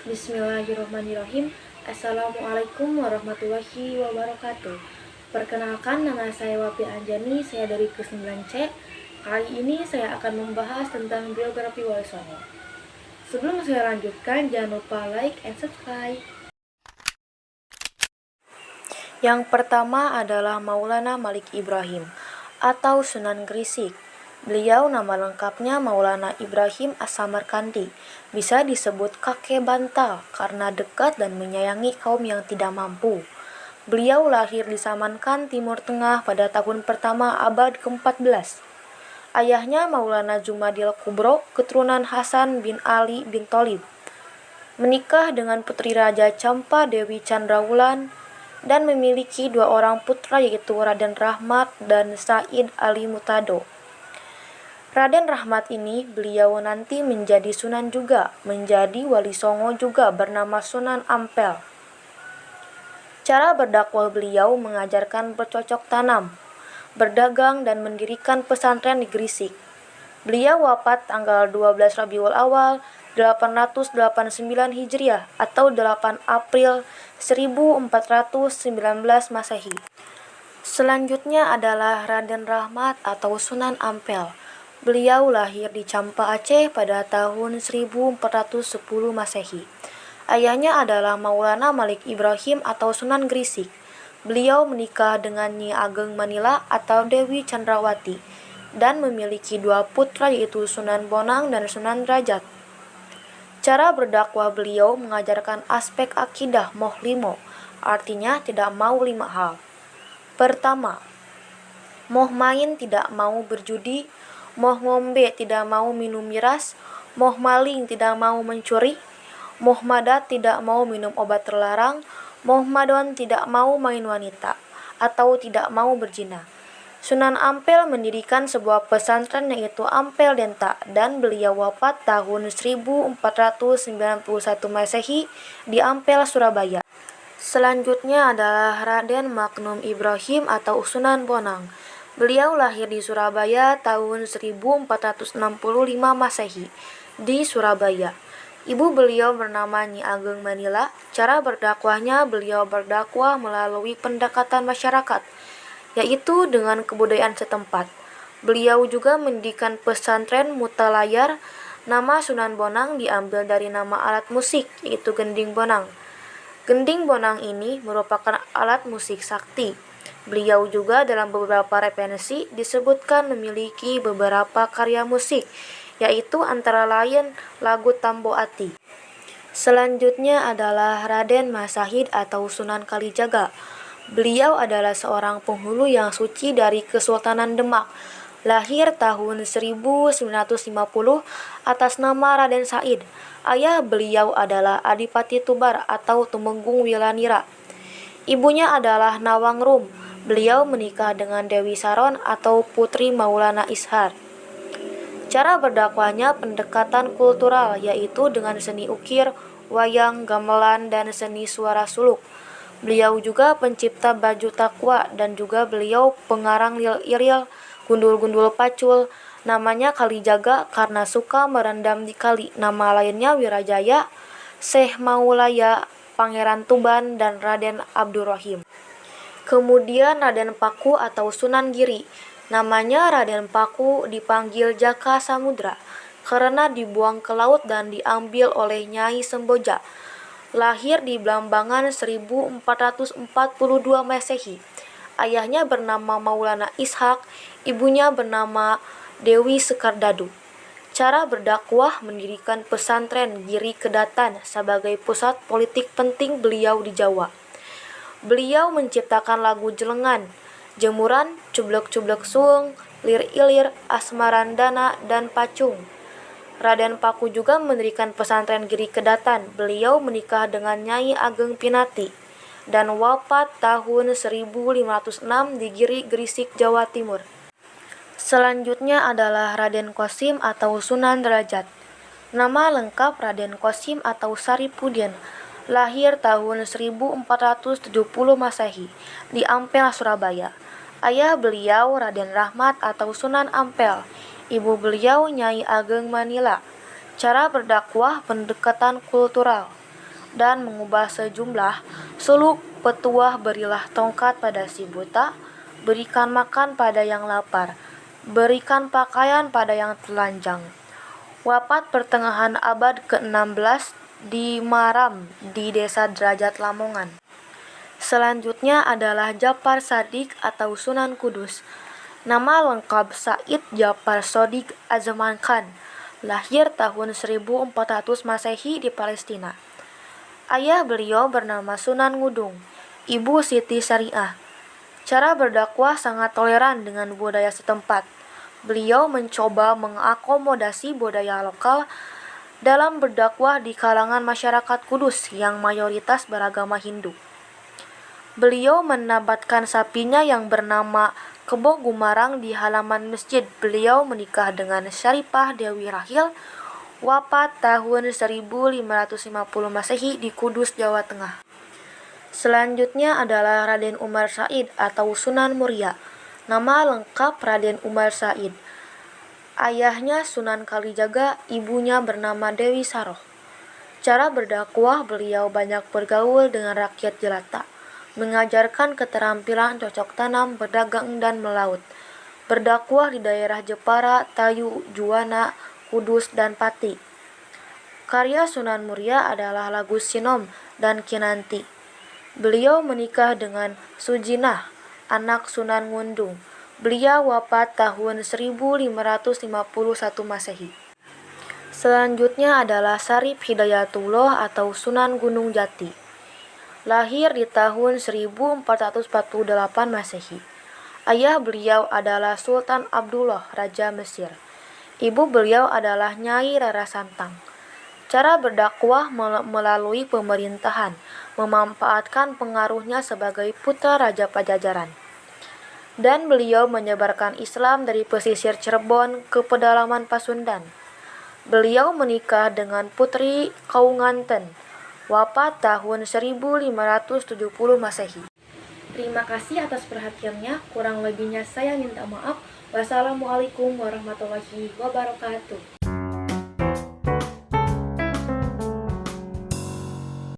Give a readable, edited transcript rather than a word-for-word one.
Bismillahirrahmanirrahim. Assalamualaikum warahmatullahi wabarakatuh. Perkenalkan, nama saya Wapi Anjani, saya dari kelas 9C. Kali ini saya akan membahas tentang biografi Wali Songo. Sebelum saya lanjutkan, jangan lupa like and subscribe. Yang pertama adalah Maulana Malik Ibrahim atau Sunan Grisik. Beliau nama lengkapnya Maulana Ibrahim As-Samarkandi, bisa disebut kakek bantal karena dekat dan menyayangi kaum yang tidak mampu. Beliau lahir di Samarkand, Timur Tengah pada tahun pertama abad ke-14. Ayahnya Maulana Jumadil Kubro, keturunan Hasan bin Ali bin Tholib. Menikah dengan putri Raja Campa Dewi Chandrawulan dan memiliki dua orang putra yaitu Raden Rahmat dan Said Ali Mutado. Raden Rahmat ini beliau nanti menjadi Sunan juga, menjadi Wali Songo juga bernama Sunan Ampel. Cara berdakwah beliau mengajarkan bercocok tanam, berdagang dan mendirikan pesantren di Grisik. Beliau wafat tanggal 12 Rabiul Awal 889 Hijriah atau 8 April 1419 Masehi. Selanjutnya adalah Raden Rahmat atau Sunan Ampel. Beliau lahir di Campa, Aceh pada tahun 1410 Masehi. Ayahnya adalah Maulana Malik Ibrahim atau Sunan Grisik. Beliau menikah dengan Nyi Ageng Manila atau Dewi Chandrawati dan memiliki dua putra yaitu Sunan Bonang dan Sunan Derajat. Cara berdakwah beliau mengajarkan aspek akidah moh limo, artinya tidak mau 5 hal. Pertama, moh main tidak mau berjudi, moh ngombe tidak mau minum miras, moh maling tidak mau mencuri, moh madat tidak mau minum obat terlarang, moh madon tidak mau main wanita, atau tidak mau berzina. Sunan Ampel mendirikan sebuah pesantren yaitu Ampel Denta dan beliau wafat tahun 1491 Masehi di Ampel, Surabaya. Selanjutnya adalah Raden Magnum Ibrahim atau Sunan Bonang. Beliau lahir di Surabaya tahun 1465 Masehi di Surabaya. Ibu beliau bernama Nyi Ageng Manila. Cara berdakwahnya beliau berdakwah melalui pendekatan masyarakat, yaitu dengan kebudayaan setempat. Beliau juga mendirikan pesantren Mutalayar. Nama Sunan Bonang diambil dari nama alat musik, yaitu gending bonang. Gending bonang ini merupakan alat musik sakti. Beliau juga dalam beberapa referensi disebutkan memiliki beberapa karya musik, yaitu antara lain lagu Tambo Ati. Selanjutnya adalah Raden Masahid atau Sunan Kalijaga. Beliau adalah seorang penghulu yang suci dari Kesultanan Demak. Lahir tahun 1950 atas nama Raden Said. Ayah beliau adalah Adipati Tubar atau Tumenggung Wilanira. Ibunya adalah Nawang Rum. Beliau menikah dengan Dewi Saron atau Putri Maulana Ishar. Cara berdakwahnya pendekatan kultural, yaitu dengan seni ukir, wayang, gamelan, dan seni suara suluk. Beliau juga pencipta baju takwa dan juga beliau pengarang lil-iril, gundul-gundul pacul. Namanya Kalijaga karena suka merendam di kali. Nama lainnya Wirajaya, Syekh Maulaya, Pangeran Tuban, dan Raden Abdurrahim. Kemudian Raden Paku atau Sunan Giri. Namanya Raden Paku dipanggil Jaka Samudra karena dibuang ke laut dan diambil oleh Nyai Semboja. Lahir di Blambangan 1442 Masehi. Ayahnya bernama Maulana Ishak, ibunya bernama Dewi Sekardadu. Cara berdakwah mendirikan pesantren Giri Kedatan sebagai pusat politik penting beliau di Jawa. Beliau menciptakan lagu Jelengan, Jemuran, Cublek-Cublek Suung, Lir-Ilir, Asmarandana, dan Pacung. Raden Paku juga mendirikan pesantren Giri Kedatan. Beliau menikah dengan Nyai Ageng Pinati dan wafat tahun 1506 di Giri, Grisik, Jawa Timur. Selanjutnya adalah Raden Qasim atau Sunan Derajat. Nama lengkap Raden Qasim atau Saripudin. Lahir tahun 1470 Masehi di Ampel, Surabaya. Ayah beliau Raden Rahmat atau Sunan Ampel. Ibu beliau Nyai Ageng Manila. Cara berdakwah pendekatan kultural. dan mengubah sejumlah suluk petuah, berilah tongkat pada si buta, berikan makan pada yang lapar, berikan pakaian pada yang telanjang. Wafat pertengahan abad ke-16 di Maram di desa Derajat Lamongan. Selanjutnya adalah Ja'far Shadiq atau Sunan Kudus. Nama lengkap Said Ja'far Shadiq Azman Khan. Lahir tahun 1400 Masehi di Palestina. Ayah beliau bernama Sunan Ngudung, ibu Siti Syariah. Cara berdakwah sangat toleran dengan budaya setempat. Beliau mencoba mengakomodasi budaya lokal dalam berdakwah di kalangan masyarakat Kudus yang mayoritas beragama Hindu. Beliau menabatkan sapinya yang bernama Kebo Gumarang di halaman masjid. Beliau menikah dengan Syarifah Dewi Rahil, wafat tahun 1550 Masehi di Kudus, Jawa Tengah. Selanjutnya adalah Raden Umar Said atau Sunan Muria. Nama lengkap Raden Umar Said. Ayahnya Sunan Kalijaga, ibunya bernama Dewi Saroh. Cara berdakwah beliau banyak bergaul dengan rakyat jelata, mengajarkan keterampilan cocok tanam, berdagang, dan melaut. Berdakwah di daerah Jepara, Tayu, Juwana, Kudus, dan Pati. Karya Sunan Muria adalah lagu Sinom dan Kinanti. Beliau menikah dengan Sujinah, anak Sunan Ngundung. Beliau wafat tahun 1551 Masehi. Selanjutnya adalah Syarif Hidayatullah atau Sunan Gunung Jati. Lahir di tahun 1448 Masehi. Ayah beliau adalah Sultan Abdullah, Raja Mesir. Ibu beliau adalah Nyai Rara Santang. Cara berdakwah melalui pemerintahan, memanfaatkan pengaruhnya sebagai putra Raja Pajajaran. Dan beliau menyebarkan Islam dari pesisir Cirebon ke pedalaman Pasundan. Beliau menikah dengan Putri Kaunganten, wafat tahun 1570 Masehi. Terima kasih atas perhatiannya, kurang lebihnya saya minta maaf. Wassalamualaikum warahmatullahi wabarakatuh.